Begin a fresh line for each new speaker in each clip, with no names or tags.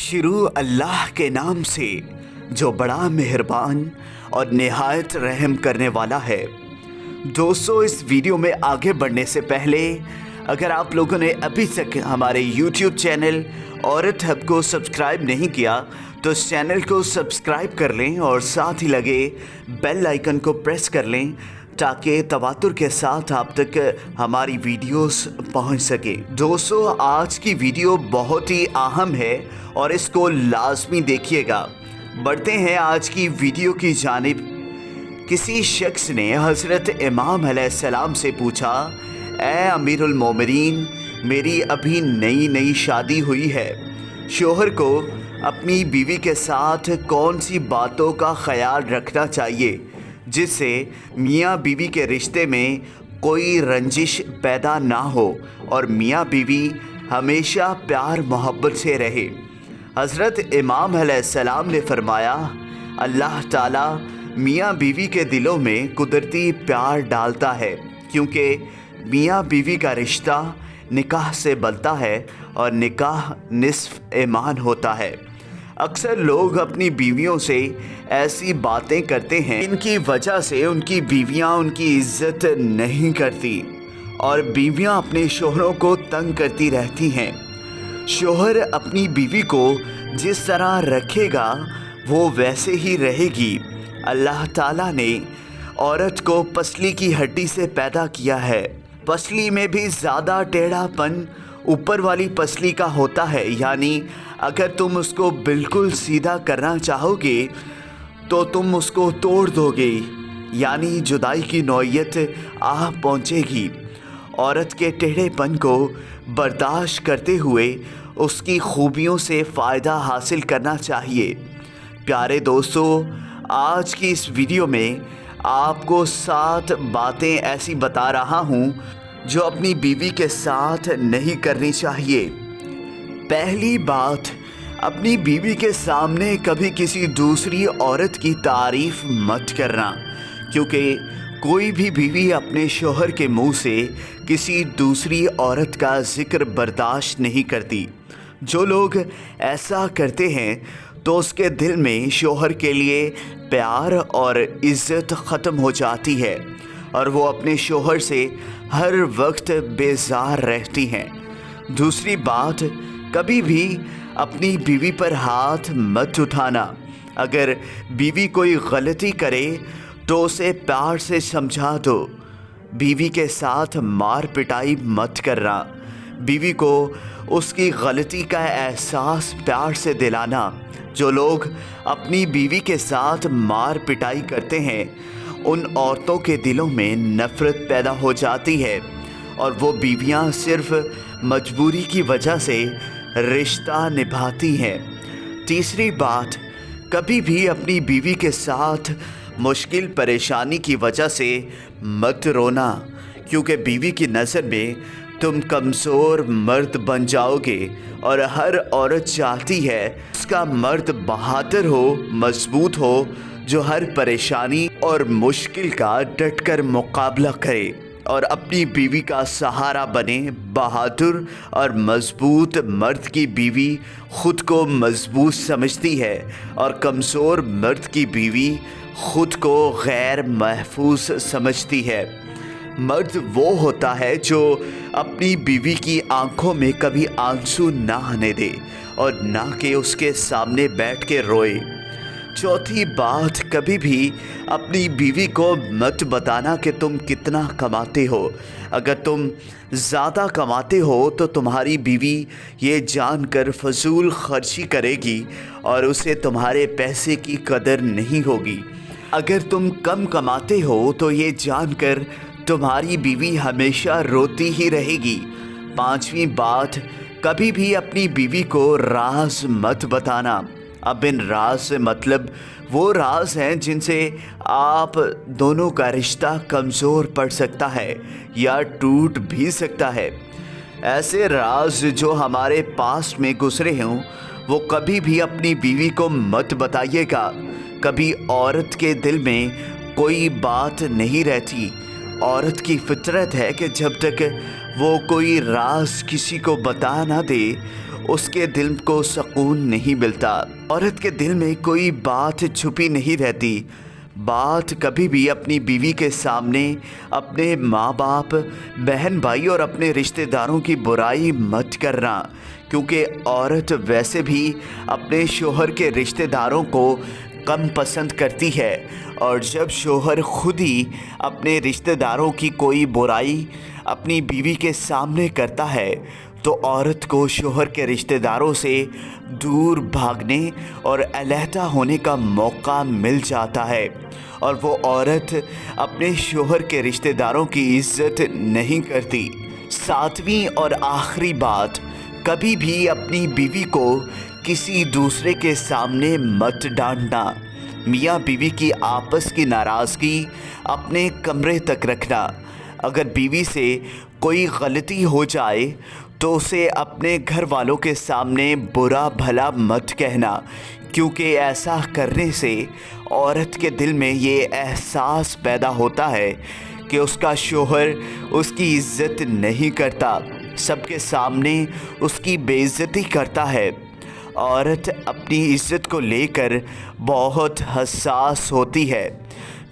शुरू अल्लाह के नाम से जो बड़ा मेहरबान और निहायत रहम करने वाला है। दोस्तों, इस वीडियो में आगे बढ़ने से पहले अगर आप लोगों ने अभी तक हमारे YouTube चैनल औरत हब को सब्सक्राइब नहीं किया तो इस चैनल को सब्सक्राइब कर लें और साथ ही लगे बेल आइकन को प्रेस कर लें ताकि तवातुर के साथ आप तक हमारी वीडियोस पहुंच सके। दोस्तों, आज की वीडियो बहुत ही अहम है और इसको लाजमी देखिएगा। बढ़ते हैं आज की वीडियो की जानिब। किसी शख्स ने हज़रत इमाम अलैहिस्सलाम से पूछा, ए अमीरुल मोमिनीन, मेरी अभी नई शादी हुई है, शोहर को अपनी बीवी के साथ कौन सी बातों का ख्याल रखना चाहिए जिससे मियाँ बीवी के रिश्ते में कोई रंजिश पैदा ना हो और मियाँ बीवी हमेशा प्यार मोहब्बत से रहे। हज़रत इमाम अलैहिस्सलाम ने फरमाया, अल्लाह ताला मियाँ बीवी के दिलों में कुदरती प्यार डालता है क्योंकि मियाँ बीवी का रिश्ता निकाह से बनता है और निकाह निस्फ ईमान होता है। अक्सर लोग अपनी बीवियों से ऐसी बातें करते हैं इनकी वजह से उनकी बीवियां उनकी इज्जत नहीं करती और बीवियां अपने शोहरों को तंग करती रहती हैं। शोहर अपनी बीवी को जिस तरह रखेगा वो वैसे ही रहेगी। अल्लाह ताला ने औरत को पसली की हड्डी से पैदा किया है। पसली में भी ज़्यादा टेढ़ापन ऊपर वाली पसली का होता है, यानी अगर तुम उसको बिल्कुल सीधा करना चाहोगे तो तुम उसको तोड़ दोगे, यानी जुदाई की नौयत आ पहुँचेगी। औरत के टेढ़ेपन को बर्दाश्त करते हुए उसकी खूबियों से फ़ायदा हासिल करना चाहिए। प्यारे दोस्तों, आज की इस वीडियो में आपको 7 बातें ऐसी बता रहा हूँ जो अपनी बीवी के साथ नहीं करनी चाहिए। पहली बात, अपनी बीवी के सामने कभी किसी दूसरी औरत की तारीफ़ मत करना, क्योंकि कोई भी बीवी अपने शोहर के मुंह से किसी दूसरी औरत का ज़िक्र बर्दाश्त नहीं करती। जो लोग ऐसा करते हैं तो उसके दिल में शोहर के लिए प्यार और इज़्ज़त ख़त्म हो जाती है और वो अपने शोहर से हर वक्त बेजार रहती हैं। दूसरी बात, कभी भी अपनी बीवी पर हाथ मत उठाना। अगर बीवी कोई गलती करे तो उसे प्यार से समझा दो। बीवी के साथ मार पिटाई मत करना। बीवी को उसकी गलती का एहसास प्यार से दिलाना। जो लोग अपनी बीवी के साथ मार पिटाई करते हैं उन औरतों के दिलों में नफ़रत पैदा हो जाती है और वो बीवियां सिर्फ मजबूरी की वजह से रिश्ता निभाती हैं। तीसरी बात, कभी भी अपनी बीवी के साथ मुश्किल परेशानी की वजह से मत रोना, क्योंकि बीवी की नज़र में तुम कमज़ोर मर्द बन जाओगे और हर औरत चाहती है उसका मर्द बहादुर हो, मजबूत हो, जो हर परेशानी और मुश्किल का डटकर मुकाबला करे और अपनी बीवी का सहारा बने। बहादुर और मजबूत मर्द की बीवी खुद को मजबूत समझती है और कमज़ोर मर्द की बीवी खुद को गैर महफूज समझती है। मर्द वो होता है जो अपनी बीवी की आंखों में कभी आंसू ना आने दे और ना कि उसके सामने बैठ के रोए। चौथी बात, कभी भी अपनी बीवी को मत बताना कि तुम कितना कमाते हो। अगर तुम ज़्यादा कमाते हो तो तुम्हारी बीवी ये जानकर फजूल खर्ची करेगी और उसे तुम्हारे पैसे की कदर नहीं होगी। अगर तुम कम कमाते हो तो ये जानकर तुम्हारी बीवी हमेशा रोती ही रहेगी। पांचवी बात, कभी भी अपनी बीवी को राज मत बताना। अब इन राज से मतलब वो राज हैं जिनसे आप दोनों का रिश्ता कमज़ोर पड़ सकता है या टूट भी सकता है। ऐसे राज जो हमारे पास में गुजरे हों वो कभी भी अपनी बीवी को मत बताइएगा। कभी औरत के दिल में कोई बात नहीं रहती। औरत की फितरत है कि जब तक वो कोई राज किसी को बता ना दे اس کے دل کو سکون نہیں ملتا۔ عورت کے دل میں کوئی بات چھپی نہیں رہتی۔ بات کبھی بھی اپنی بیوی کے سامنے اپنے ماں باپ، بہن بھائی اور اپنے رشتہ داروں کی برائی مت کرنا، کیونکہ عورت ویسے بھی اپنے شوہر کے رشتہ داروں کو کم پسند کرتی ہے، اور جب شوہر خود ہی اپنے رشتہ داروں کی کوئی برائی اپنی بیوی کے سامنے کرتا ہے تو عورت کو شوہر کے رشتہ داروں سے دور بھاگنے اور علیحدہ ہونے کا موقع مل جاتا ہے، اور وہ عورت اپنے شوہر کے رشتہ داروں کی عزت نہیں کرتی۔ ساتویں اور آخری بات، کبھی بھی اپنی بیوی کو کسی دوسرے کے سامنے مت ڈانٹنا۔ میاں بیوی کی آپس کی ناراضگی اپنے کمرے تک رکھنا۔ اگر بیوی سے کوئی غلطی ہو جائے تو اسے اپنے گھر والوں کے سامنے برا بھلا مت کہنا، کیونکہ ایسا کرنے سے عورت کے دل میں یہ احساس پیدا ہوتا ہے کہ اس کا شوہر اس کی عزت نہیں کرتا، سب کے سامنے اس کی بے عزتی کرتا ہے۔ عورت اپنی عزت کو لے کر بہت حساس ہوتی ہے۔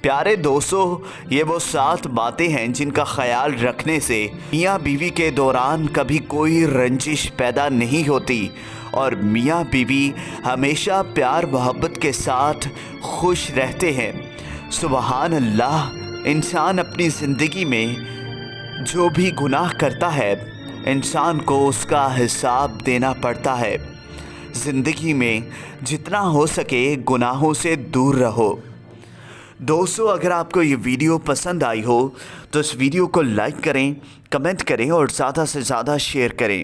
پیارے دوستو، یہ وہ 7 باتیں ہیں جن کا خیال رکھنے سے میاں بیوی کے دوران کبھی کوئی رنجش پیدا نہیں ہوتی، اور میاں بیوی ہمیشہ پیار محبت کے ساتھ خوش رہتے ہیں۔ سبحان اللہ! انسان اپنی زندگی میں جو بھی گناہ کرتا ہے، انسان کو اس کا حساب دینا پڑتا ہے۔ زندگی میں جتنا ہو سکے گناہوں سے دور رہو۔ دوستو، اگر آپ کو یہ ویڈیو پسند آئی ہو تو اس ویڈیو کو لائک کریں، کمنٹ کریں اور زیادہ سے زیادہ شیئر کریں۔